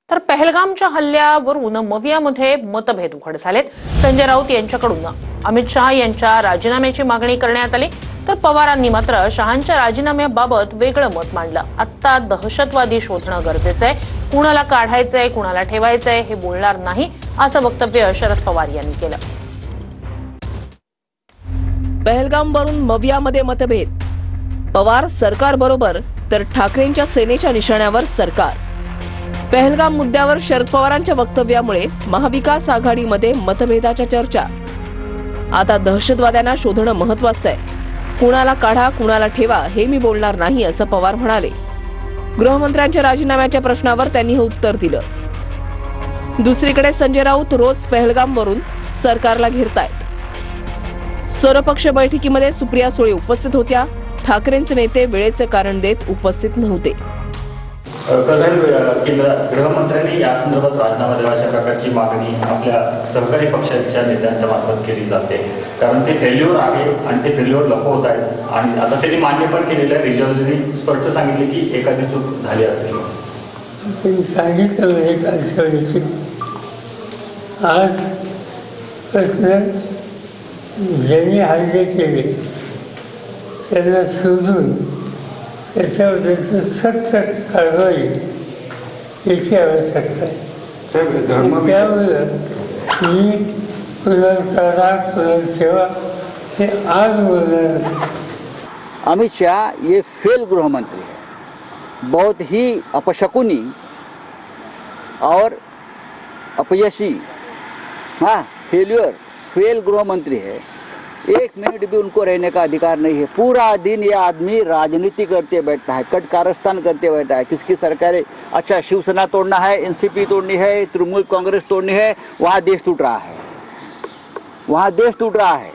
तर पहलगामच्या हल्ल्यावरून मवियामध्ये मतभेद उघड झालेत। संजय राऊत यांच्याकडून अमित शहा यांच्या राजीनाम्याची मागणी करण्यात आली, तर पवारांनी मात्र शहांच्या राजीनाम्याबाबत वेगळं मत मांडलं। आता दहशतवादी शोधणं गरजेचं आहे, कुणाला काढायचंय कुणाला ठेवायचंय हे बोलणार नाही, असं वक्तव्य शरद पवार यांनी केलं। पहलगामवरून मवियामध्ये मतभेद, पवार सरकार बरोबर तर ठाकरेंच्या सेनेच्या निशाण्यावर सरकार। पहलगाम मुद्द्यावर शरद पवारांच्या वक्तव्यामुळे महाविकास आघाडीमध्ये मतभेदाच्या चर्चा। आता दहशतवाद्यांना शोधणं महत्त्वाचं आहे, कुणाला काढा कुणाला ठेवा हे मी बोलणार नाही, असं पवार म्हणाले। गृहमंत्र्यांच्या राजीनाम्याच्या प्रश्नावर त्यांनी हे उत्तर दिलं। दुसरीकडे संजय राऊत रोज पहलगामवरून सरकारला घेरतायत। सर्वपक्ष बैठकीमध्ये सुप्रिया सुळे उपस्थित होत्या, ठाकरेंचे नेते वेळेचे कारण देत उपस्थित नव्हते। केंद्र गृहमंत्र्यांनी या संदर्भात राजीनामा द्यावा अशा प्रकारची मागणी आपल्या सहकारी पक्षाच्या नेत्यांच्या मार्फत केली जाते, कारण ते फेल्युअर आहे आणि ते फेल्युअर लपवत आहेत। आणि आता त्यांनी मान्य पण केलेलं आहे, रिजर्व्हनी स्पष्ट सांगितले की एखादी चूक झाली असेल। सांगितलं आज प्रश्न ज्यांनी हल्ले केले त्यांना शोधून त्याच्याबद्दल सत्य कारवाई याची आवश्यकता आहे। त्यामुळे मी कुणाला करा कुणाला ठेवा हे आज बोलणार। अमित शाह ये फेल गृह मंत्री है, बहुत ही अपशकुनी और अपयशी, हाँ फेल्यूर फेल गृह मंत्री है। एक मिनट भी उनको रहने का अधिकार नहीं है। पूरा दिन ये आदमी राजनीति करते बैठता है, कट कारस्तान करते बैठा है। किसकी सरकारें, अच्छा शिवसेना तोड़ना है, एनसीपी तोड़नी है, तृणमूल कांग्रेस तोड़नी है, वहाँ देश टूट रहा है, वहाँ देश टूट रहा है,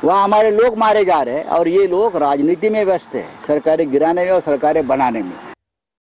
वहाँ हमारे लोग मारे जा रहे हैं और ये लोग राजनीति में व्यस्त है, सरकारें गिराने में और सरकारें बनाने में।